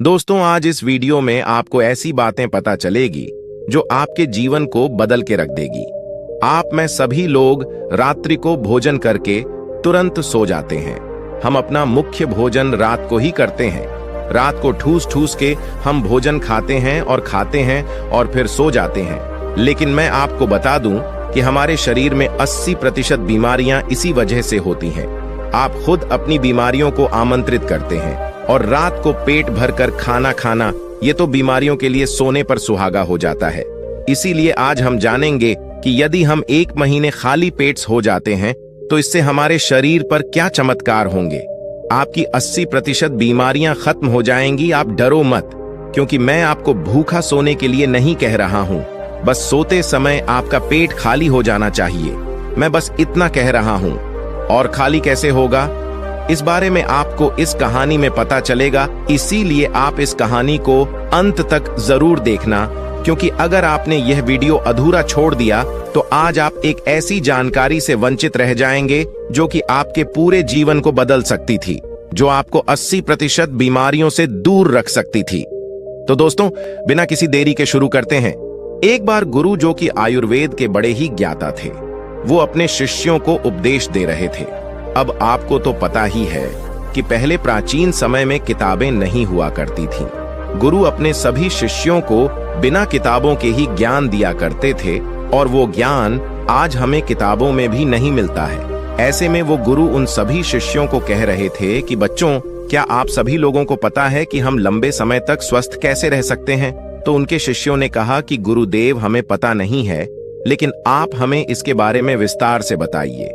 दोस्तों, आज इस वीडियो में आपको ऐसी बातें पता चलेगी जो आपके जीवन को बदल के रख देगी। आप में सभी लोग रात्रि को भोजन करके तुरंत सो जाते हैं। हम अपना मुख्य भोजन रात को ही करते हैं। रात को ठूस ठूस के हम भोजन खाते हैं और फिर सो जाते हैं। लेकिन मैं आपको बता दूं कि हमारे शरीर में 80% बीमारियां इसी वजह से होती हैं। आप खुद अपनी बीमारियों को आमंत्रित करते हैं और रात को पेट भरकर खाना खाना ये तो बीमारियों के लिए सोने पर सुहागा हो जाता है। इसीलिए आज हम जानेंगे कि यदि हम 1 महीने खाली पेट हो जाते हैं तो इससे हमारे शरीर पर क्या चमत्कार होंगे। आपकी 80% बीमारियां खत्म हो जाएंगी। आप डरो मत, क्योंकि मैं आपको भूखा सोने के लिए नहीं कह रहा हूं। बस सोते समय आपका पेट खाली हो जाना चाहिए। मैं बस इतना कह रहा हूं। और खाली कैसे होगा, इस बारे में आपको इस कहानी में पता चलेगा। इसीलिए आप इस कहानी को अंत तक जरूर देखना, क्योंकि अगर आपने यह वीडियो अधूरा छोड़ दिया तो आज आप एक ऐसी जानकारी से वंचित रह जाएंगे जो कि आपके पूरे जीवन को बदल सकती थी, जो आपको 80% बीमारियों से दूर रख सकती थी। तो दोस्तों, बिना किसी देरी के शुरू करते हैं। एक बार गुरु, जो कि आयुर्वेद के बड़े ही ज्ञाता थे, वो अपने शिष्यों को उपदेश दे रहे थे। अब आपको तो पता ही है कि पहले प्राचीन समय में किताबें नहीं हुआ करती थीं। गुरु अपने सभी शिष्यों को बिना किताबों के ही ज्ञान दिया करते थे, और वो ज्ञान आज हमें किताबों में भी नहीं मिलता है। ऐसे में वो गुरु उन सभी शिष्यों को कह रहे थे कि बच्चों, क्या आप सभी लोगों को पता है कि हम लंबे समय तक स्वस्थ कैसे रह सकते हैं? तो उनके शिष्यों ने कहा कि गुरुदेव, हमें पता नहीं है, लेकिन आप हमें इसके बारे में विस्तार से बताइए।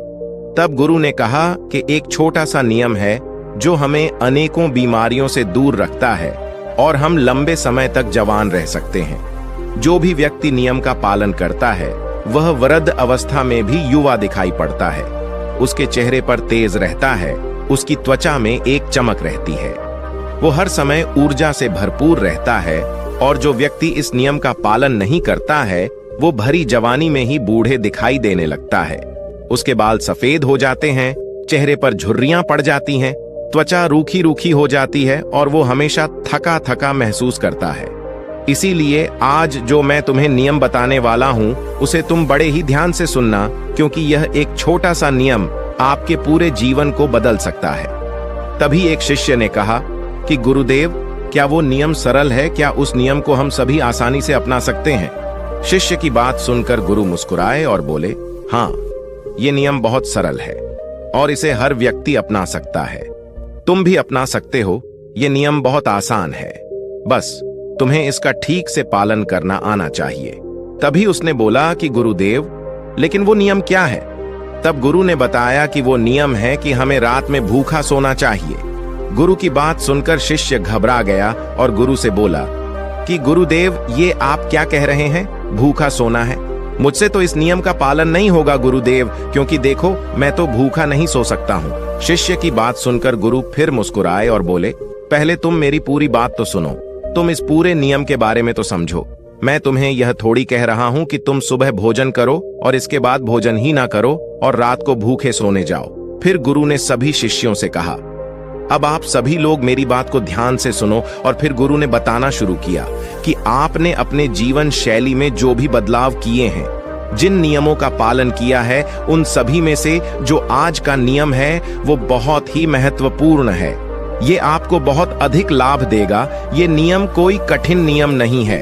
तब गुरु ने कहा कि एक छोटा सा नियम है जो हमें अनेकों बीमारियों से दूर रखता है और हम लंबे समय तक जवान रह सकते हैं। जो भी व्यक्ति नियम का पालन करता है वह वृद्ध अवस्था में भी युवा दिखाई पड़ता है। उसके चेहरे पर तेज रहता है, उसकी त्वचा में एक चमक रहती है, वो हर समय ऊर्जा से भरपूर रहता है। और जो व्यक्ति इस नियम का पालन नहीं करता है वो भरी जवानी में ही बूढ़े दिखाई देने लगता है। उसके बाल सफेद हो जाते हैं, चेहरे पर झुर्रियां पड़ जाती हैं, त्वचा रूखी रूखी हो जाती है और वो हमेशा थका थका महसूस करता है। इसीलिए आज जो मैं तुम्हें नियम बताने वाला हूं उसे तुम बड़े ही ध्यान से सुनना, क्योंकि यह एक छोटा सा नियम आपके पूरे जीवन को बदल सकता है। तभी एक शिष्य ने कहा कि गुरुदेव, क्या वो नियम सरल है? क्या उस नियम को हम सभी आसानी से अपना सकते हैं? शिष्य की बात सुनकर गुरु मुस्कुराए और बोले, हाँ, ये नियम बहुत सरल है और इसे हर व्यक्ति अपना सकता है। तुम भी अपना सकते हो। ये नियम बहुत आसान है, बस तुम्हें इसका ठीक से पालन करना आना चाहिए। तभी उसने बोला कि गुरुदेव, लेकिन वो नियम क्या है? तब गुरु ने बताया कि वो नियम है कि हमें रात में भूखा सोना चाहिए। गुरु की बात सुनकर शिष्य घबरा गया और गुरु से बोला कि गुरुदेव, ये आप क्या कह रहे हैं? भूखा सोना है? मुझसे तो इस नियम का पालन नहीं होगा गुरुदेव, क्योंकि देखो, मैं तो भूखा नहीं सो सकता हूँ। शिष्य की बात सुनकर गुरु फिर मुस्कुराए और बोले, पहले तुम मेरी पूरी बात तो सुनो। तुम इस पूरे नियम के बारे में तो समझो। मैं तुम्हें यह थोड़ी कह रहा हूँ कि तुम सुबह भोजन करो और इसके बाद भोजन ही ना करो और रात को भूखे सोने जाओ। फिर गुरु ने सभी शिष्यों से कहा, अब आप सभी लोग मेरी बात को ध्यान से सुनो। और फिर गुरु ने बताना शुरू किया कि आपने अपने जीवन शैली में जो भी बदलाव किए हैं, जिन नियमों का पालन किया है, उन सभी में से जो आज का नियम है वो बहुत ही महत्वपूर्ण है। ये आपको बहुत अधिक लाभ देगा। ये नियम कोई कठिन नियम नहीं है,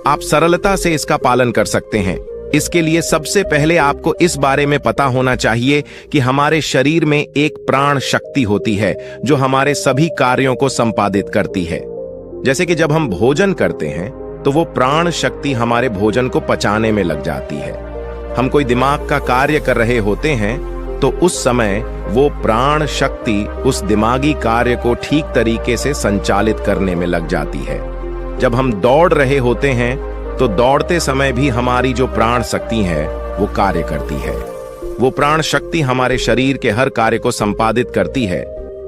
आप सरलता से इसका पालन कर सकते हैं। इसके लिए सबसे पहले आपको इस बारे में पता होना चाहिए कि हमारे शरीर में एक प्राण शक्ति होती है जो हमारे सभी कार्यों को संपादित करती है। जैसे कि जब हम भोजन करते हैं तो वो प्राण शक्ति हमारे भोजन को पचाने में लग जाती है। हम कोई दिमाग का कार्य कर रहे होते हैं तो उस समय वो प्राण शक्ति उस दिमागी कार्य को ठीक तरीके से संचालित करने में लग जाती है। जब हम दौड़ रहे होते हैं तो दौड़ते समय भी हमारी जो प्राण शक्ति है वो कार्य करती है। वो प्राण शक्ति हमारे शरीर के हर कार्य को संपादित करती है।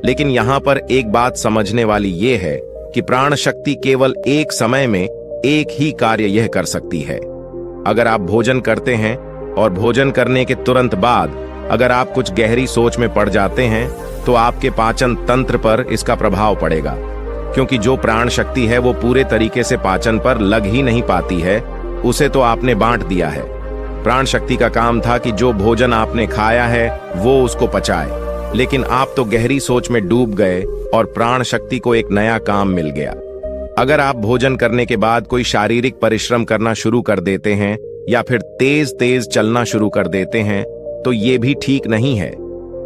लेकिन यहाँ पर एक बात समझने वाली ये है कि प्राण शक्ति केवल एक समय में एक ही कार्य यह कर सकती है। अगर आप भोजन करते हैं और भोजन करने के तुरंत बाद अगर आप कुछ गहरी सोच में पड़ जाते हैं तो आपके पाचन तंत्र पर इसका प्रभाव पड़ेगा। क्योंकि जो प्राण शक्ति है वो पूरे तरीके से पाचन पर लग ही नहीं पाती है, उसे तो आपने बांट दिया है। प्राण शक्ति का काम था कि जो भोजन आपने खाया है वो उसको पचाए, लेकिन आप तो गहरी सोच में डूब गए और प्राण शक्ति को एक नया काम मिल गया। अगर आप भोजन करने के बाद कोई शारीरिक परिश्रम करना शुरू कर देते हैं या फिर तेज तेज चलना शुरू कर देते हैं तो ये भी ठीक नहीं है,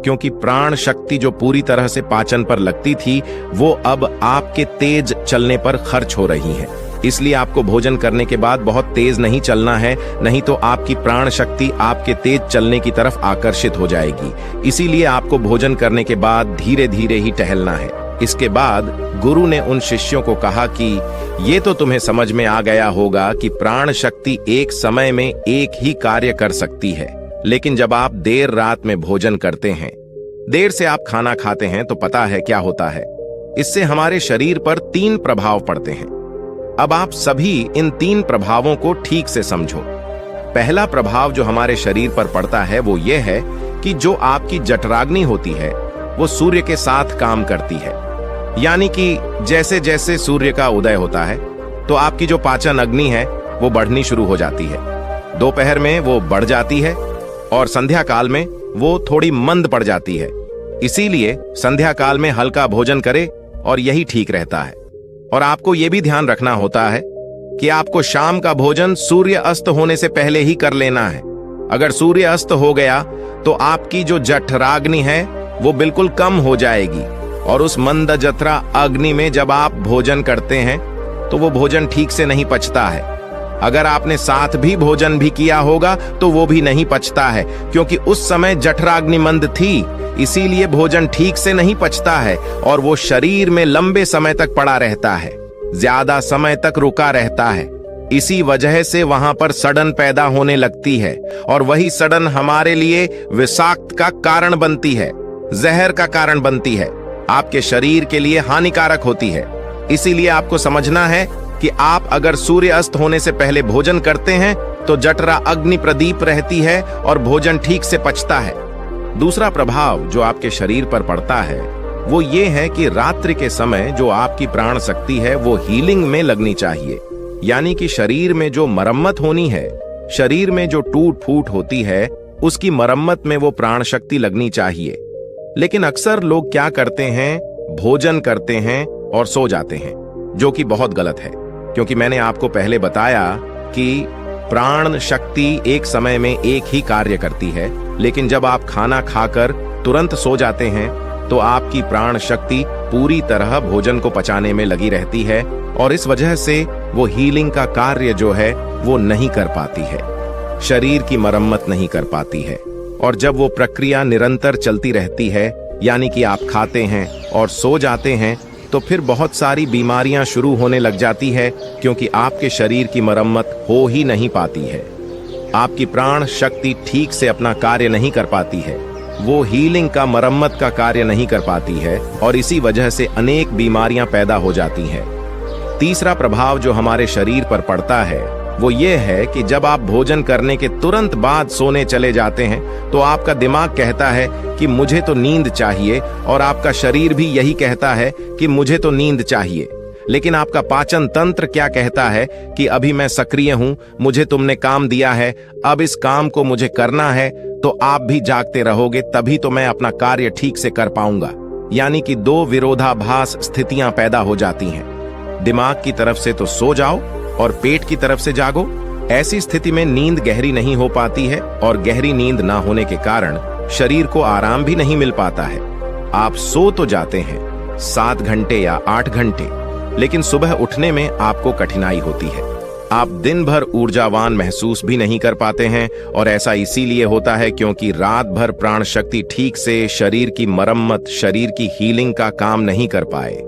क्योंकि प्राण शक्ति जो पूरी तरह से पाचन पर लगती थी वो अब आपके तेज चलने पर खर्च हो रही है। इसलिए आपको भोजन करने के बाद बहुत तेज नहीं चलना है, नहीं तो आपकी प्राण शक्ति आपके तेज चलने की तरफ आकर्षित हो जाएगी। इसीलिए आपको भोजन करने के बाद धीरे धीरे ही टहलना है। इसके बाद गुरु ने उन शिष्यों को कहा कि ये तो तुम्हें समझ में आ गया होगा कि प्राण शक्ति एक समय में एक ही कार्य कर सकती है, लेकिन जब आप देर रात में भोजन करते हैं, देर से आप खाना खाते हैं, तो पता है क्या होता है। इससे हमारे शरीर पर 3 प्रभाव पड़ते हैं। अब आप सभी इन 3 प्रभावों को ठीक से समझो। पहला प्रभाव जो हमारे शरीर पर पड़ता है वो ये है कि जो आपकी जठराग्नि होती है वो सूर्य के साथ काम करती है। यानी कि जैसे जैसे सूर्य का उदय होता है तो आपकी जो पाचन अग्नि है वो बढ़नी शुरू हो जाती है। दोपहर में वो बढ़ जाती है और संध्या काल में वो थोड़ी मंद पड़ जाती है। इसीलिए संध्या काल में हल्का भोजन करें और यही ठीक रहता है। और आपको ये भी ध्यान रखना होता है कि आपको शाम का भोजन सूर्य अस्त होने से पहले ही कर लेना है। अगर सूर्य अस्त हो गया तो आपकी जो जठराग्नि है वो बिल्कुल कम हो जाएगी और उस मंद जठरा अग्नि में जब आप भोजन करते हैं तो वो भोजन ठीक से नहीं पचता है। अगर आपने साथ भी भोजन भी किया होगा तो वो भी नहीं पचता है, क्योंकि उस समय जठराग्नि मंद थी, इसीलिए भोजन ठीक से नहीं पचता है और वो शरीर में लंबे समय तक पड़ा रहता है, ज्यादा समय तक रुका रहता है। इसी वजह से वहां पर सड़न पैदा होने लगती है और वही सड़न हमारे लिए विषाक्त का कारण बनती है, जहर का कारण बनती है, आपके शरीर के लिए हानिकारक होती है। इसीलिए आपको समझना है कि आप अगर सूर्य अस्त होने से पहले भोजन करते हैं तो जठरा अग्नि प्रदीप रहती है और भोजन ठीक से पचता है। दूसरा प्रभाव जो आपके शरीर पर पड़ता है वो ये है कि रात्रि के समय जो आपकी प्राण शक्ति है वो हीलिंग में लगनी चाहिए। यानी कि शरीर में जो मरम्मत होनी है, शरीर में जो टूट फूट होती है, उसकी मरम्मत में वो प्राण शक्ति लगनी चाहिए। लेकिन अक्सर लोग क्या करते हैं, भोजन करते हैं और सो जाते हैं, जो कि बहुत गलत है, क्योंकि मैंने आपको पहले बताया कि प्राण शक्ति एक समय में एक ही कार्य करती है। लेकिन जब आप खाना खाकर तुरंत सो जाते हैं तो आपकी प्राण शक्ति पूरी तरह भोजन को पचाने में लगी रहती है और इस वजह से वो हीलिंग का कार्य जो है वो नहीं कर पाती है, शरीर की मरम्मत नहीं कर पाती है। और जब वो प्रक्रिया निरंतर चलती रहती है, यानी कि आप खाते हैं और सो जाते हैं, तो फिर बहुत सारी बीमारियां शुरू होने लग जाती है, क्योंकि आपके शरीर की मरम्मत हो ही नहीं पाती है। आपकी प्राण शक्ति ठीक से अपना कार्य नहीं कर पाती है, वो हीलिंग का, मरम्मत का कार्य नहीं कर पाती है और इसी वजह से अनेक बीमारियां पैदा हो जाती हैं। तीसरा प्रभाव जो हमारे शरीर पर पड़ता है वो ये है कि जब आप भोजन करने के तुरंत बाद सोने चले जाते हैं तो आपका दिमाग कहता है कि मुझे तो नींद चाहिए और आपका शरीर भी यही कहता है कि मुझे तो नींद चाहिए। लेकिन आपका पाचन तंत्र क्या कहता है कि अभी मैं सक्रिय हूं, मुझे तुमने काम दिया है, अब इस काम को मुझे करना है, तो आप भी जागते रहोगे, तभी तो मैं अपना कार्य ठीक से कर पाऊंगा। यानी कि 2 विरोधाभास स्थितियां पैदा हो जाती हैं। दिमाग की तरफ से तो सो जाओ और पेट की तरफ से जागो। ऐसी स्थिति में नींद गहरी नहीं हो पाती है और गहरी नींद ना होने के कारण शरीर को आराम भी नहीं मिल पाता है। आप सो तो जाते हैं 7 घंटे या 8 घंटे, लेकिन सुबह उठने में आपको कठिनाई होती है। आप दिन भर ऊर्जावान महसूस भी नहीं कर पाते हैं और ऐसा इसीलिए होता है क्योंकि रात भर प्राण शक्ति ठीक से शरीर की मरम्मत, शरीर की हीलिंग का काम नहीं कर पाए।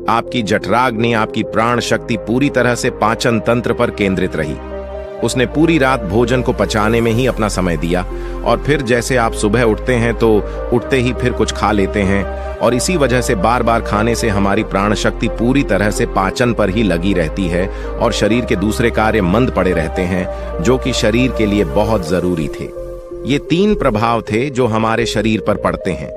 आपकी जठराग्नि, आपकी प्राण शक्ति पूरी तरह से पाचन तंत्र पर केंद्रित रही। उसने पूरी रात भोजन को पचाने में ही अपना समय दिया और फिर जैसे आप सुबह उठते हैं तो उठते ही फिर कुछ खा लेते हैं और इसी वजह से बार बार खाने से हमारी प्राण शक्ति पूरी तरह से पाचन पर ही लगी रहती है और शरीर के दूसरे कार्य मंद पड़े रहते हैं, जो कि शरीर के लिए बहुत जरूरी थे। ये 3 प्रभाव थे जो हमारे शरीर पर पड़ते हैं।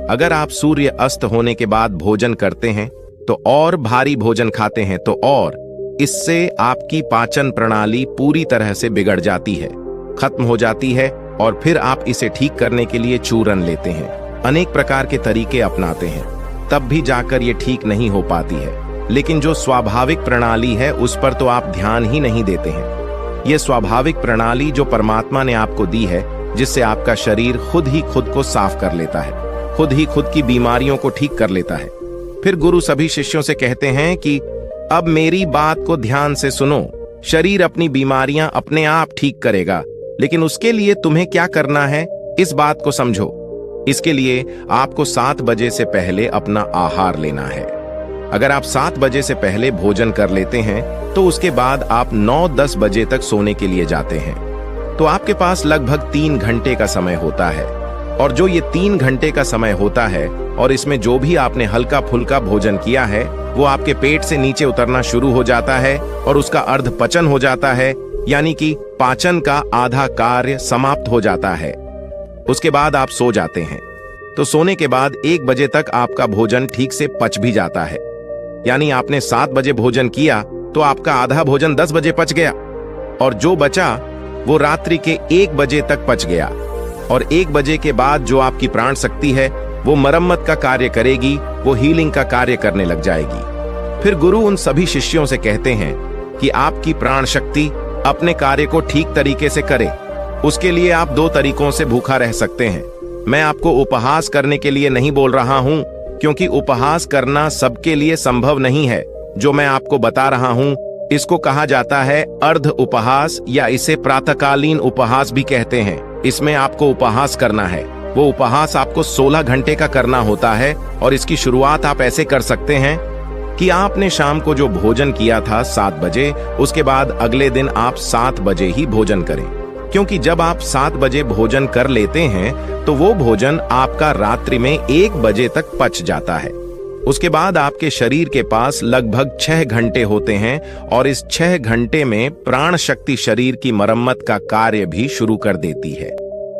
अगर आप सूर्य अस्त होने के बाद भोजन करते हैं तो और भारी भोजन खाते हैं तो और। इससे आपकी पाचन प्रणाली पूरी तरह से बिगड़ जाती है, खत्म हो जाती है, और फिर आप इसे ठीक करने के लिए चूरन लेते हैं, अनेक प्रकार के तरीके अपनाते हैं, तब भी जाकर ये ठीक नहीं हो पाती है। लेकिन जो स्वाभाविक प्रणाली है उस पर तो आप ध्यान ही नहीं देते हैं। ये स्वाभाविक प्रणाली जो परमात्मा ने आपको दी है, जिससे आपका शरीर खुद ही खुद को साफ कर लेता है, खुद ही खुद की बीमारियों को ठीक कर लेता है। फिर गुरु सभी शिष्यों से कहते हैं कि अब मेरी बात को ध्यान से सुनो। शरीर अपनी बीमारियां अपने आप ठीक करेगा, लेकिन उसके लिए तुम्हें क्या करना है, इस बात को समझो। इसके लिए आपको 7 बजे से पहले अपना आहार लेना है। अगर आप 7 बजे से पहले भोजन कर लेते हैं तो उसके बाद आप 9-10 बजे तक सोने के लिए जाते हैं, तो आपके पास लगभग 3 घंटे का समय होता है। और जो ये 3 घंटे का समय होता है और इसमें जो भी आपने हल्का फुल्का भोजन किया है वो आपके पेट से नीचे उतरना शुरू हो जाता है और उसका अर्ध पचन हो जाता है, यानी कि पाचन का आधा कार्य समाप्त हो जाता है। उसके बाद आप सो जाते हैं। तो सोने के बाद 1 बजे तक आपका भोजन ठीक से पच भी जाता है, यानी आपने 7 बजे भोजन किया तो आपका आधा भोजन 10 बजे पच गया, और जो बचा वो रात्रि के 1 बजे तक पच गया। और 1 बजे के बाद जो आपकी प्राण शक्ति है वो मरम्मत का कार्य करेगी, वो हीलिंग का कार्य करने लग जाएगी। फिर गुरु उन सभी शिष्यों से कहते हैं कि आपकी प्राण शक्ति अपने कार्य को ठीक तरीके से करे। उसके लिए आप 2 तरीकों से भूखा रह सकते हैं। मैं आपको उपहास करने के लिए नहीं बोल रहा हूं, क्योंकि उपहास करना सबके लिए संभव नहीं है। जो मैं आपको बता रहा हूं इसको कहा जाता है अर्ध उपहास, या इसे प्रातःकालीन उपहास भी कहते हैं। इसमें आपको उपहास करना है। वो उपहास आपको 16 घंटे का करना होता है, और इसकी शुरुआत आप ऐसे कर सकते हैं कि आपने शाम को जो भोजन किया था 7 बजे, उसके बाद अगले दिन आप 7 बजे ही भोजन करें। क्योंकि जब आप 7 बजे भोजन कर लेते हैं तो वो भोजन आपका रात्रि में 1 बजे तक पच जाता है। उसके बाद आपके शरीर के पास लगभग 6 घंटे होते हैं, और इस 6 घंटे में प्राण शक्ति शरीर की मरम्मत का कार्य भी शुरू कर देती है।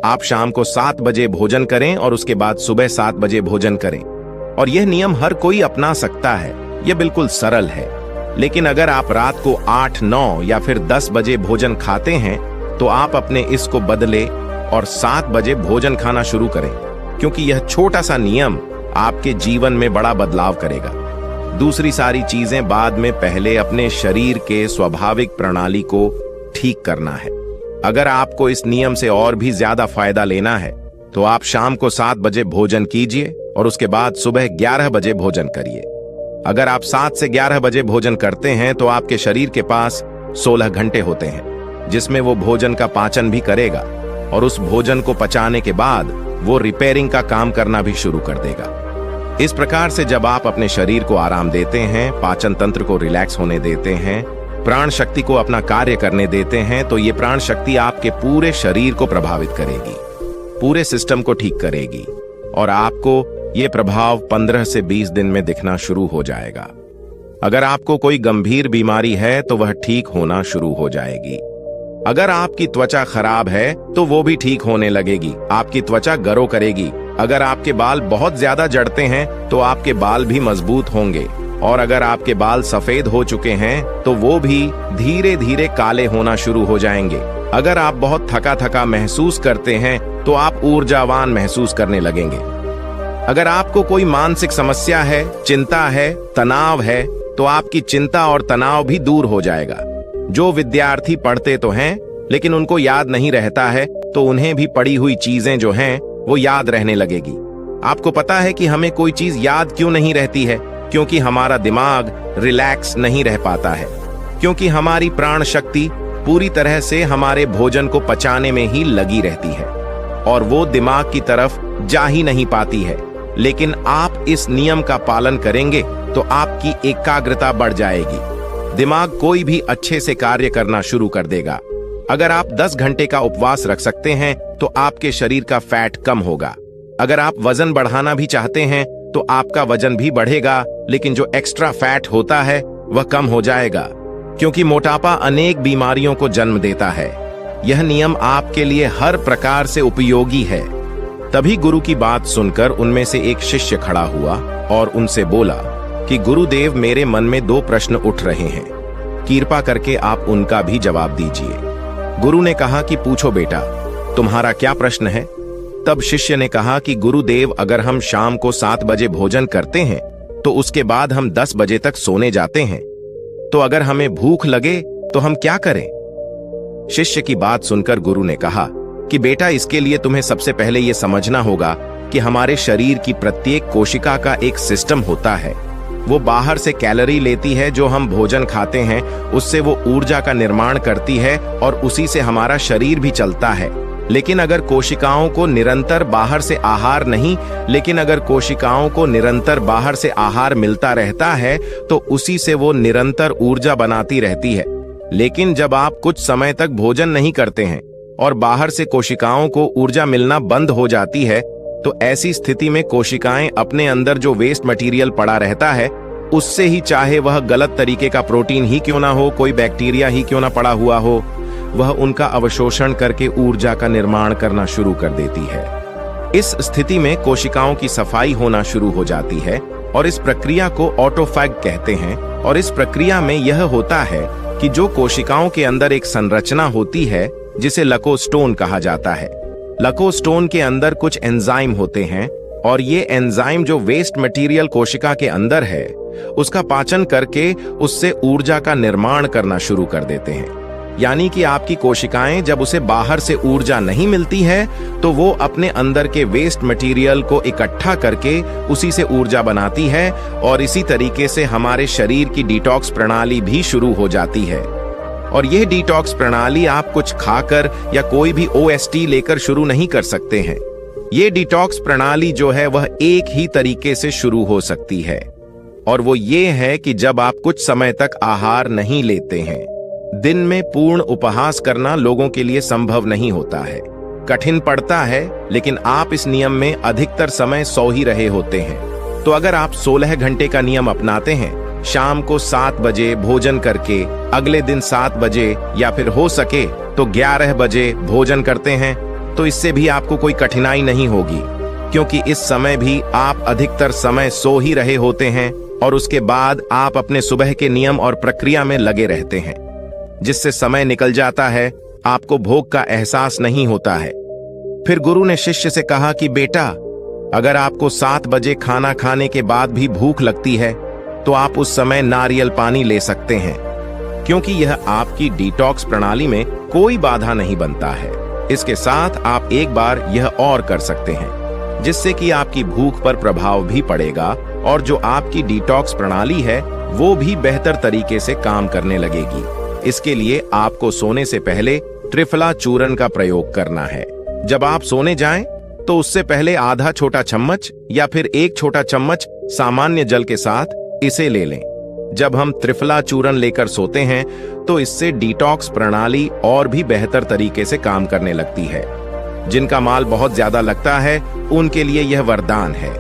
आप शाम को 7 बजे भोजन करें और उसके बाद सुबह 7 बजे भोजन करें, और यह नियम हर कोई अपना सकता है। यह बिल्कुल सरल है। लेकिन अगर आप रात को 8, 9 या फिर 10 बजे भोजन खाते हैं तो आप अपने इसको बदले और 7 बजे भोजन खाना शुरू करें, क्योंकि यह छोटा सा नियम आपके जीवन में बड़ा बदलाव करेगा। दूसरी सारी चीजें बाद में, पहले अपने शरीर के स्वाभाविक प्रणाली को ठीक करना है। अगर आपको इस नियम से और भी ज्यादा फायदा लेना है तो आप शाम को 7 बजे भोजन कीजिए और उसके बाद सुबह 11 बजे भोजन करिए। अगर आप 7 से 11 बजे भोजन करते हैं तो आपके शरीर के पास 16 घंटे होते हैं, जिसमें वो भोजन का पाचन भी करेगा, और उस भोजन को पचाने के बाद वो रिपेयरिंग का काम करना भी शुरू कर देगा। इस प्रकार से जब आप अपने शरीर को आराम देते हैं, पाचन तंत्र को रिलैक्स होने देते हैं, प्राण शक्ति को अपना कार्य करने देते हैं, तो ये प्राण शक्ति आपके पूरे शरीर को प्रभावित करेगी, पूरे सिस्टम को ठीक करेगी, और आपको ये प्रभाव 15 से 20 दिन में दिखना शुरू हो जाएगा। अगर आपको कोई गंभीर बीमारी है तो वह ठीक होना शुरू हो जाएगी। अगर आपकी त्वचा खराब है तो वो भी ठीक होने लगेगी, आपकी त्वचा ग्रो करेगी। अगर आपके बाल बहुत ज्यादा झड़ते हैं तो आपके बाल भी मजबूत होंगे, और अगर आपके बाल सफेद हो चुके हैं तो वो भी धीरे धीरे काले होना शुरू हो जाएंगे। अगर आप बहुत थका थका महसूस करते हैं तो आप ऊर्जावान महसूस करने लगेंगे। अगर आपको कोई मानसिक समस्या है, चिंता है, तनाव है, तो आपकी चिंता और तनाव भी दूर हो जाएगा। जो विद्यार्थी पढ़ते तो हैं लेकिन उनको याद नहीं रहता है, तो उन्हें भी पढ़ी हुई चीजें जो हैं वो याद रहने लगेगी। आपको पता है कि हमें कोई चीज याद क्यों नहीं रहती है? क्योंकि हमारा दिमाग रिलैक्स नहीं रह पाता है, क्योंकि हमारी प्राण शक्ति पूरी तरह से हमारे भोजन को पचाने में ही लगी रहती है, और वो दिमाग की तरफ जा ही नहीं पाती है। लेकिन आप इस नियम का पालन करेंगे तो आपकी एकाग्रता बढ़ जाएगी। दिमाग कोई भी अच्छे से कार्य करना शुरू कर देगा। अगर आप 10 घंटे का उपवास रख सकते हैं तो आपके शरीर का फैट कम होगा। अगर आप वजन बढ़ाना भी चाहते हैं तो आपका वजन भी बढ़ेगा, लेकिन जो एक्स्ट्रा फैट होता है वह कम हो जाएगा, क्योंकि मोटापा अनेक बीमारियों को जन्म देता है। यह नियम आपके लिए हर प्रकार से उपयोगी है। तभी गुरु की बात सुनकर उनमें से एक शिष्य खड़ा हुआ और उनसे बोला कि कि गुरुदेव, मेरे मन में 2 प्रश्न उठ रहे हैं, कृपा करके आप उनका भी जवाब दीजिए। गुरु ने कहा कि पूछो बेटा, तुम्हारा क्या प्रश्न है? तब शिष्य ने कहा कि गुरुदेव, अगर हम शाम को 7 बजे भोजन करते हैं तो उसके बाद हम 10 बजे तक सोने जाते हैं, तो अगर हमें भूख लगे तो हम क्या करें? शिष्य की बात सुनकर गुरु ने कहा कि बेटा, इसके लिए तुम्हें सबसे पहले यह समझना होगा कि हमारे शरीर की प्रत्येक कोशिका का एक सिस्टम होता है। वो बाहर से कैलोरी लेती है, जो हम भोजन खाते हैं उससे वो ऊर्जा का निर्माण करती है और उसी से हमारा शरीर भी चलता है। लेकिन अगर कोशिकाओं को निरंतर बाहर से आहार मिलता रहता है तो उसी से वो निरंतर ऊर्जा बनाती रहती है। लेकिन जब आप कुछ समय तक भोजन नहीं करते हैं और बाहर से कोशिकाओं को ऊर्जा मिलना बंद हो जाती है, तो ऐसी स्थिति में कोशिकाएं अपने अंदर जो वेस्ट मटेरियल पड़ा रहता है उससे ही, चाहे वह गलत तरीके का प्रोटीन ही क्यों ना हो, कोई बैक्टीरिया ही क्यों ना पड़ा हुआ हो, वह उनका अवशोषण करके ऊर्जा का निर्माण करना शुरू कर देती है। इस स्थिति में कोशिकाओं की सफाई होना शुरू हो जाती है और इस प्रक्रिया को ऑटोफैग कहते हैं। और इस प्रक्रिया में यह होता है कि जो कोशिकाओं के अंदर एक संरचना होती है जिसे लकोस्टोन कहा जाता है, लकोस्टोन के अंदर कुछ एंजाइम होते हैं और ये एंजाइम जो वेस्ट मटेरियल कोशिका के अंदर है उसका पाचन करके उससे ऊर्जा का निर्माण करना शुरू कर देते हैं। यानी कि आपकी कोशिकाएं जब उसे बाहर से ऊर्जा नहीं मिलती है तो वो अपने अंदर के वेस्ट मटेरियल को इकट्ठा करके उसी से ऊर्जा बनाती है और इसी तरीके से हमारे शरीर की डिटॉक्स प्रणाली भी शुरू हो जाती है। और यह डिटॉक्स प्रणाली आप कुछ खाकर या कोई भी ओएसटी लेकर शुरू नहीं कर सकते हैं। ये डिटॉक्स प्रणाली जो है वह एक ही तरीके से शुरू हो सकती है और वो ये है कि जब आप कुछ समय तक आहार नहीं लेते हैं। दिन में पूर्ण उपवास करना लोगों के लिए संभव नहीं होता है, कठिन पड़ता है, लेकिन आप इस नियम में अधिकतर समय सो ही रहे होते हैं। तो अगर आप 16 घंटे का नियम अपनाते हैं, शाम को 7 बजे भोजन करके अगले दिन 7 बजे या फिर हो सके तो 11 बजे भोजन करते हैं, तो इससे भी आपको कोई कठिनाई नहीं होगी, क्योंकि इस समय भी आप अधिकतर समय सो ही रहे होते हैं और उसके बाद आप अपने सुबह के नियम और प्रक्रिया में लगे रहते हैं, जिससे समय निकल जाता है, आपको भूख का एहसास नहीं होता है। फिर गुरु ने शिष्य से कहा कि बेटा, अगर आपको 7 बजे खाना खाने के बाद भी भूख लगती है तो आप उस समय नारियल पानी ले सकते हैं, क्योंकि यह आपकी डिटॉक्स प्रणाली में कोई बाधा नहीं बनता है। इसके साथ आप एक बार यह और कर सकते हैं, जिससे कि आपकी भूख पर प्रभाव भी पड़ेगा और जो आपकी डिटॉक्स प्रणाली है वो भी बेहतर तरीके से काम करने लगेगी। इसके लिए आपको सोने से पहले त्रिफला चूर्ण का प्रयोग करना है। जब आप सोने जाएं तो उससे पहले आधा छोटा चम्मच या फिर 1 छोटा चम्मच सामान्य जल के साथ इसे ले लें। जब हम त्रिफला चूर्ण लेकर सोते हैं तो इससे डिटॉक्स प्रणाली और भी बेहतर तरीके से काम करने लगती है। जिनका माल बहुत ज्यादा लगता है उनके लिए यह वरदान है।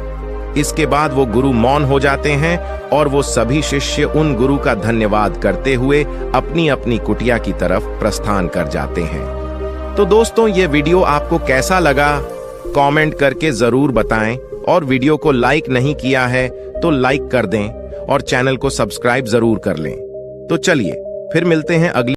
इसके बाद वो गुरु मौन हो जाते हैं और वो सभी शिष्य उन गुरु का धन्यवाद करते हुए अपनी अपनी कुटिया की तरफ प्रस्थान कर जाते हैं। तो दोस्तों, ये वीडियो आपको कैसा लगा कमेंट करके जरूर बताएं और वीडियो को लाइक नहीं किया है तो लाइक कर दें और चैनल को सब्सक्राइब जरूर कर लें। तो चलिए फिर मिलते हैं अगली